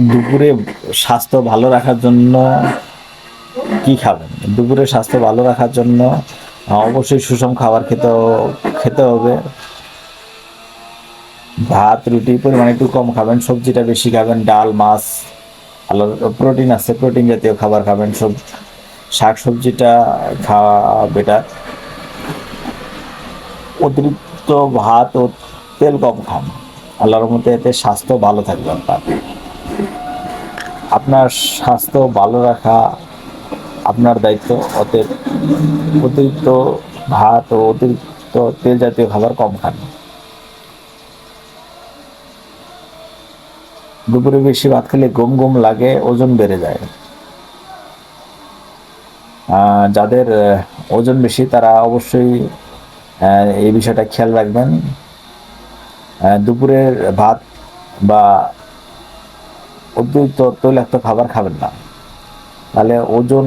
দুপুরে স্বাস্থ্য ভালো রাখার জন্য কি খাবেন? দুপুরে স্বাস্থ্য ভালো রাখার জন্য অবশ্যই সুষম খাবার খেতে হবে। ভাত রুটি পরিমাণ একটু কম খাবেন, সবজিটা বেশি খাবেন, ডাল মাছ ভালো প্রোটিন আছে, প্রোটিন জাতীয় খাবার খাবেন, সব শাক সবজিটা খাওয়া বেটার। অতিরিক্ত ভাত ও তেল কম খান, আল্লাহর মধ্যে এতে স্বাস্থ্য ভালো থাকবে। আপনার স্বাস্থ্য ভালো রাখা আপনার দায়িত্ব। অতএব অতিরিক্ত ভাত ও অতিরিক্ত তেল জাতীয় খাবার কম খান। দুপুরে বেশি ভাত খেলে ঘুম ঘুম লাগে, ওজন বেড়ে যায়। যাদের ওজন বেশি তারা অবশ্যই এই বিষয়টা খেয়াল রাখবেন। দুপুরের ভাত বা অতিরিক্ত তৈলাক্ত খাবার খাবেন না, তাহলে ওজন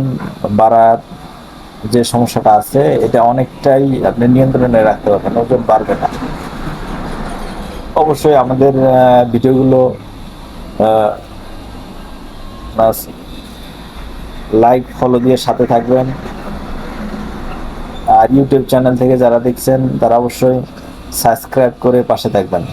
বাড়ার যে সমস্যাটা আছে এটা অনেকটাই আপনি নিয়ন্ত্রণে রাখতে পারবেন, ওজন বাড়বে না। অবশ্যই আমাদের ভিডিওগুলো লাইক ফলো দিয়ে সাথে থাকবেন। আর ইউটিউব চ্যানেল থেকে যারা দেখছেন তারা অবশ্যই সাবস্ক্রাইব করে পাশে থাকবেন।